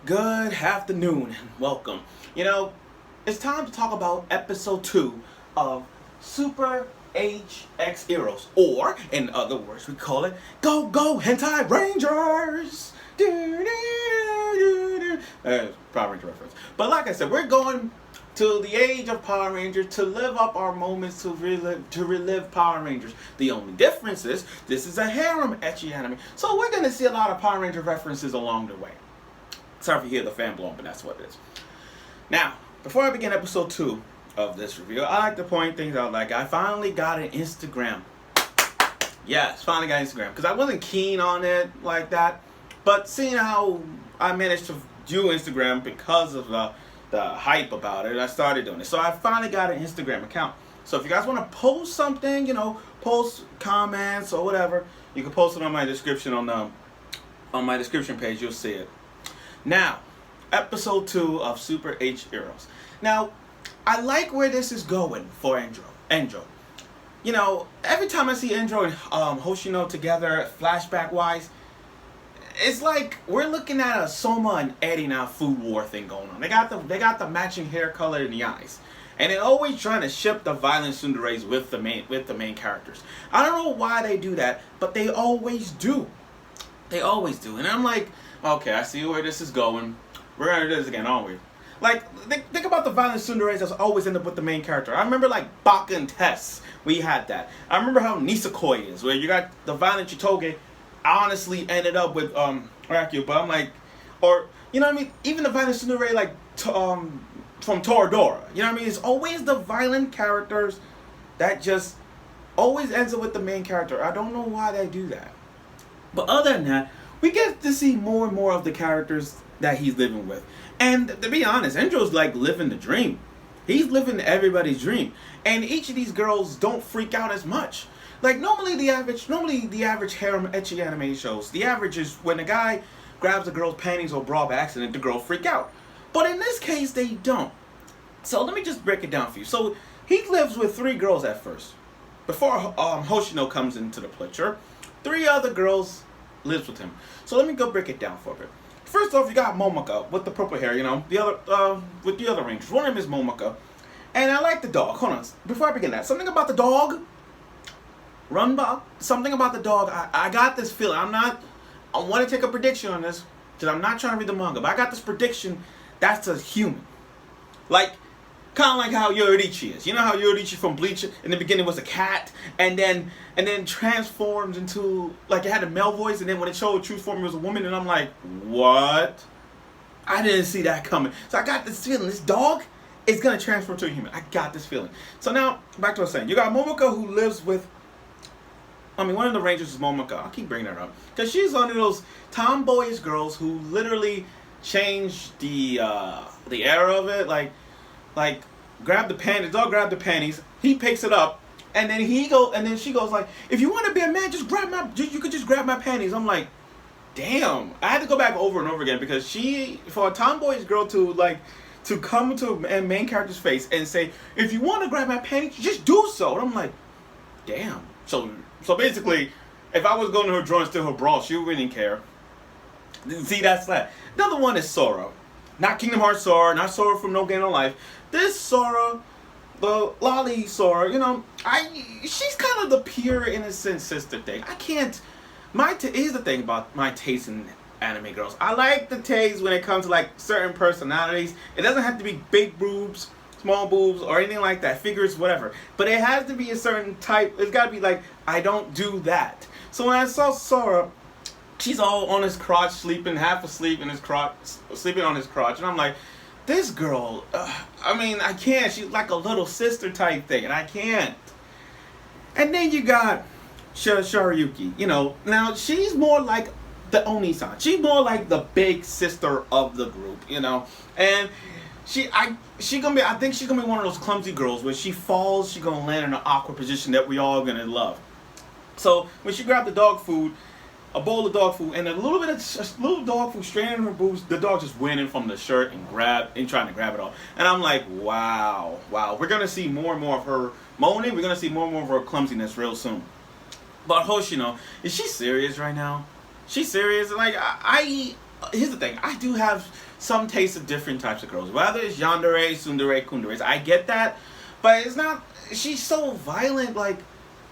Good afternoon and welcome. It's time to talk about episode 2 of Super HxEROS, or in other words, we call it Go Go Hentai Rangers. Power Ranger reference. But like I said, we're going to the age of Power Rangers to live up our moments to relive Power Rangers. The only difference is this is a harem ecchi anime, so we're going to see a lot of Power Ranger references along the way. Sorry if you hear the fan blowing, but that's what it is. Now, before I begin episode 2 of this review, I like to point things out. Like, I finally got an Instagram. Yes, finally got Instagram. Because I wasn't keen on it like that. But seeing how I managed to do Instagram because of the hype about it, I started doing it. So I finally got an Instagram account. So if you guys want to post something, post comments or whatever, you can post it on my description on my description page. You'll see it. Now, episode 2 of Super HxEROS. Now, I like where this is going for Endro. Every time I see Endro and Hoshino together, flashback-wise, it's like we're looking at a Soma and Eddie now food war thing going on. They got the matching hair color in the eyes, and they're always trying to ship the violent tsunderes with the main characters. I don't know why they do that, but they always do. They always do, and I'm like, okay, I see where this is going. We're gonna do this again, aren't we? Like, think about the violent tsunderes that always end up with the main character. I remember like Baka and Tess, we had that. I remember how Nisekoi is, where you got the violent Chitoge honestly ended up with Raikyu, but I'm like, or you know what I mean? Even the violent tsundere like from Toradora, you know what I mean? It's always the violent characters that just always ends up with the main character. I don't know why they do that. But other than that, we get to see more and more of the characters that he's living with. And to be honest, Endro's like living the dream. He's living everybody's dream. And each of these girls don't freak out as much. Like normally the average harem ecchi anime shows, the average is when a guy grabs a girl's panties or bra by accident, the girl freak out. But in this case, they don't. So let me just break it down for you. So he lives with 3 girls at first. Before Hoshino comes into the picture, 3 other girls lives with him. So let me go break it down for a bit. First off, you got Mocha with the purple hair, the other with the other Rangers. One of them is Mocha. And I like the dog. Hold on. Before I begin that, something about the dog. Something about the dog. I got this feeling. I want to take a prediction on this because I'm not trying to read the manga, but I got this prediction that's a human. Like, kind of like how Yoriichi is. You know how Yoriichi from Bleach in the beginning was a cat, and then transforms into, like, it had a male voice, and then when it showed true form, it was a woman, and I'm like, what? I didn't see that coming. So I got this feeling, this dog is going to transform to a human. I got this feeling. So now, back to what I was saying. You got Mocha who lives with, one of the Rangers is Mocha. I keep bringing her up. Because she's one of those tomboyish girls who literally changed the era of it. Like, grab the panties, dog grab the panties, he picks it up, and then she goes like, if you want to be a man, you could just grab my panties. I'm like, damn. I had to go back over and over again because for a tomboyish girl to come to a main character's face and say, if you want to grab my panties, just do so. And I'm like, damn. So basically, if I was going to her drawer and steal her bra, she wouldn't care. See, that's that. Another one is Sora. Not Kingdom Hearts Sora, not Sora from No Game No Life. This Sora, the lolly Sora, she's kind of the pure innocent sister thing. I can't. Here's the thing about my taste in anime girls. I like the taste when it comes to like certain personalities. It doesn't have to be big boobs, small boobs, or anything like that. Figures, whatever. But it has to be a certain type. It's got to be like, I don't do that. So when I saw Sora, she's all on his crotch, sleeping, half asleep in his crotch, sleeping on his crotch, and I'm like, this girl, I can't. She's like a little sister type thing, and I can't. And then you got Sharayuki. Now she's more like the Oni-san. She's more like the big sister of the group, and I think she's gonna be one of those clumsy girls where she falls, she's gonna land in an awkward position that we all gonna love. So when she grabbed the dog food, a bowl of dog food, and a little dog food straight in her boobs, the dog just went in from the shirt and trying to grab it all. And I'm like, wow. We're going to see more and more of her moaning. We're going to see more and more of her clumsiness real soon. But Hoshino, is she serious right now? She's serious. Like, here's the thing. I do have some taste of different types of girls. Whether it's yandere, tsundere, kunderes. I get that. But it's not... She's so violent. Like,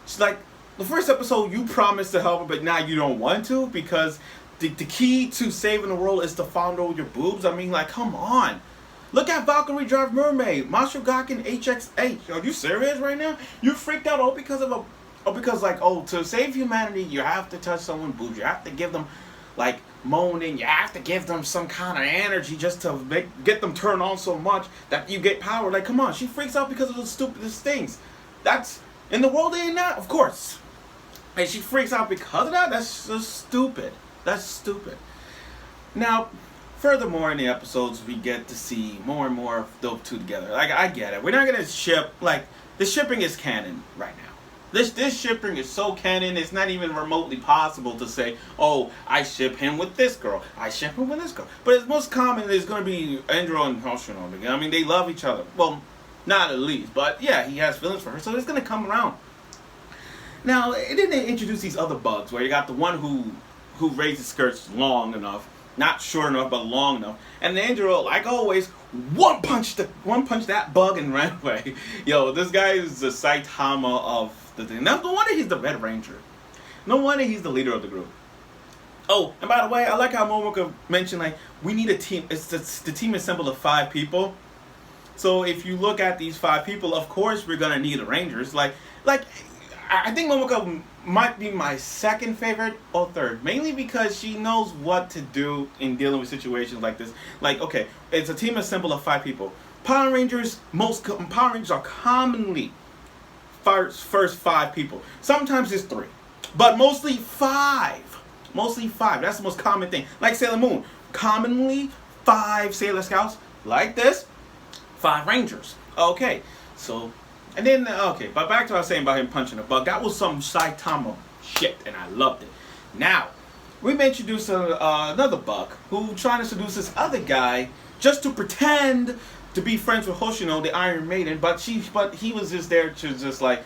she's like... The first episode, you promised to help her, but now you don't want to because the key to saving the world is to fondle your boobs. I mean, like, come on. Look at Valkyrie Drive Mermaid, Mashugaken HxH. Are you serious right now? You freaked out all because of to save humanity, you have to touch someone's boobs. You have to give them, like, moaning. You have to give them some kind of energy just to get them turned on so much that you get power. Like, come on. She freaks out because of the stupidest things. That's, in the world they ain't that, of course. And she freaks out because of that? That's just stupid. That's stupid. Now, furthermore in the episodes, we get to see more and more of those two together. Like, I get it. We're not going to ship, like, the shipping is canon right now. This shipping is so canon, it's not even remotely possible to say, oh, I ship him with this girl. I ship him with this girl. But it's most common is going to be Andrew and Hoshino. I mean, they love each other. Well, not at least. But, yeah, he has feelings for her, so it's going to come around. Now, then they introduce these other bugs, where you got the one who raises skirts long enough, not short enough, but long enough, and the Andrew, like always, one punch that bug and ran away. Yo, this guy is the Saitama of the thing. No wonder he's the Red Ranger. No wonder he's the leader of the group. Oh, and by the way, I like how Mocha mentioned, like, we need a team. It's the team is assembled of 5 people. So if you look at these 5 people, of course we're gonna need a Rangers. Like. I think Mocha might be my second favorite or third, mainly because she knows what to do in dealing with situations like this. Like, okay, it's a team assembled of 5 people. Power Rangers are commonly first 5 people. Sometimes it's 3, but mostly 5. Mostly 5. That's the most common thing. Like Sailor Moon, commonly 5 Sailor Scouts. Like this, 5 Rangers. Okay, so. And then, okay, but back to what I was saying about him punching a bug. That was some Saitama shit, and I loved it. Now, we've introduced another bug who trying to seduce this other guy just to pretend to be friends with Hoshino, the Iron Maiden, but he was just there to just, like,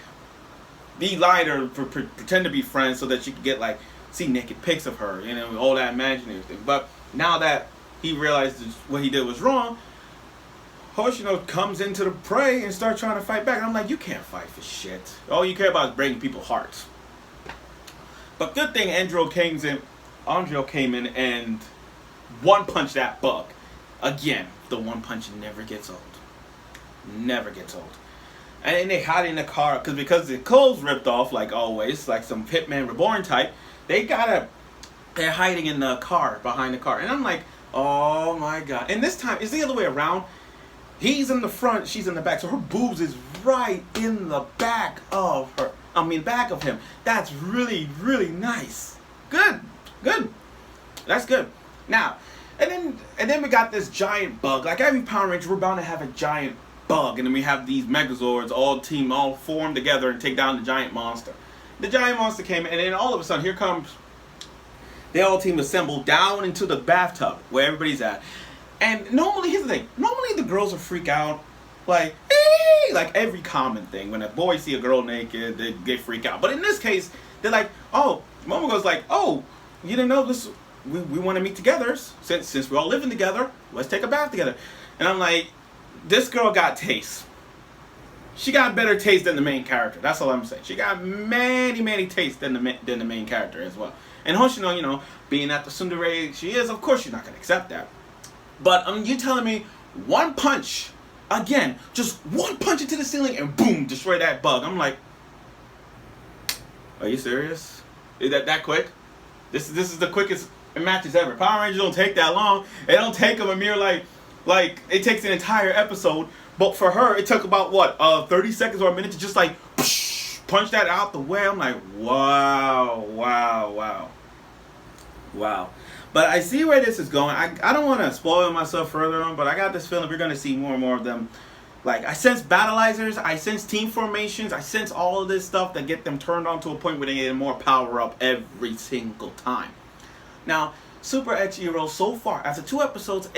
be lied or pretend to be friends so that she could get, like, see naked pics of her, you know, all that imaginary thing. But now that he realized what he did was wrong, Hoshino comes into the prey and starts trying to fight back. And I'm like, you can't fight for shit. All you care about is breaking people's hearts. But good thing Andrew came in and one-punched that bug. Again, the one punch never gets old. Never gets old. And then they hide in the car because the clothes ripped off, like always, like some Hitman Reborn type. They're hiding in the car, behind the car. And I'm like, oh my god. And this time, it's the other way around. He's in the front, she's in the back. So her boobs is right in the back of her. Back of him. That's really, really nice. Good. That's good. Now, and then we got this giant bug. Like every Power Ranger, we're bound to have a giant bug. And then we have these Megazords all form together and take down the giant monster. The giant monster came in, and then all of a sudden, here comes the all team assembled down into the bathtub where everybody's at. And normally, here's the thing. Normally, the girls will freak out, like, hey! Like every common thing. When a boy see a girl naked, they freak out. But in this case, they're like, oh, Momo goes like, oh, you didn't know this? We want to meet together. Since we're all living together, let's take a bath together. And I'm like, this girl got taste. She got better taste than the main character. That's all I'm saying. She got many taste than the main character as well. And Hoshino, you know, being at the tsundere she is, of course she's not going to accept that. But you telling me one punch, again, just one punch into the ceiling and boom, destroy that bug. I'm like, are you serious? Is that quick? This is the quickest matches ever. Power Rangers don't take that long. It don't take them a mere like it takes an entire episode. But for her, it took about what 30 seconds or a minute to just like punch that out the way. I'm like, wow. But I see where this is going. I don't want to spoil myself further on, but I got this feeling we're going to see more and more of them. Like, I sense battleizers, I sense team formations, I sense all of this stuff that get them turned on to a point where they get more power up every single time. Now, Super HxEROS so far, after 2 episodes,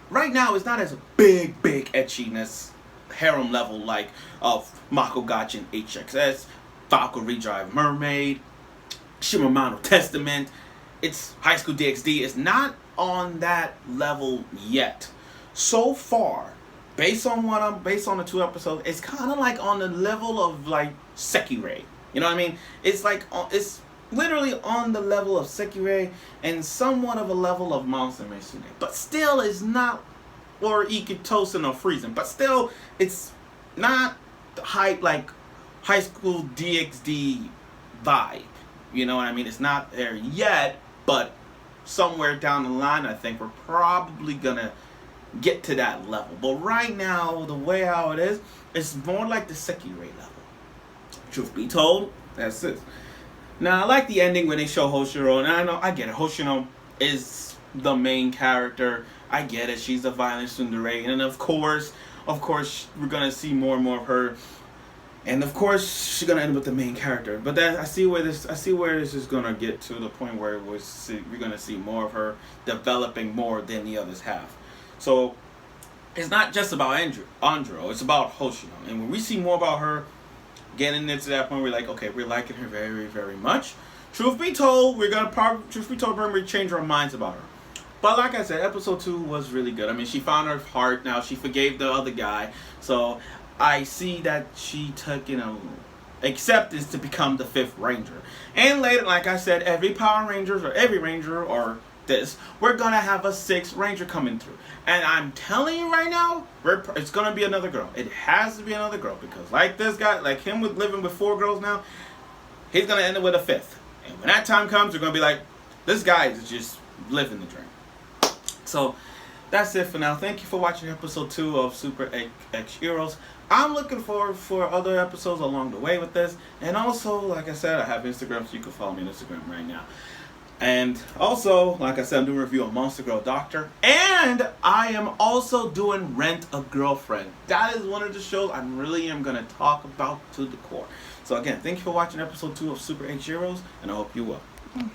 right now, it's not as big etchiness, harem level like of Makugachi HxS, Valkyrie Drive Mermaid, Shimamano Testament, it's High School DxD. It's not on that level yet. So far, based on the 2 episodes, it's kind of like on the level of like Sekirei. You know what I mean? It's like it's literally on the level of Sekirei and somewhat of a level of Monster Mesune. But still, it's not, or Ikitosen or Friesen. But still, it's not like High School DxD vibe. You know what I mean? It's not there yet, but somewhere down the line, I think we're probably gonna get to that level. But right now, the way how it is, it's more like the Sekirei level. Truth be told, that's it. Now, I like the ending when they show Hoshiro, and I get it. Hoshiro is the main character. I get it. She's a violent tsundere, and of course, we're gonna see more and more of her. And of course, she's gonna end up with the main character. But then I see where this is gonna get to, the point where we're gonna see more of her developing more than the others have. So it's not just about Andro, it's about Hoshino. And when we see more about her, getting into that point, we're like, okay, we're liking her very, very much. Truth be told, we're gonna change our minds about her. But like I said, episode 2 was really good. I mean, she found her heart now. She forgave the other guy. So I see that she took, acceptance to become the 5th Ranger. And later, like I said, every Power Rangers or every Ranger or this, we're gonna have a 6th Ranger coming through. And I'm telling you right now, it's gonna be another girl. It has to be another girl, because like this guy, like him with living with 4 girls now, he's gonna end up with a 5th. And when that time comes, we're gonna be like, this guy is just living the dream. So that's it for now. Thank you for watching episode 2 of Super HxEROS. I'm looking forward for other episodes along the way with this. And also, like I said, I have Instagram, so you can follow me on Instagram right now. And also, like I said, I'm doing a review on Monster Girl Doctor. And I am also doing Rent a Girlfriend. That is one of the shows I really am going to talk about to the core. So again, thank you for watching episode 2 of Super HxEROS, and I hope you will.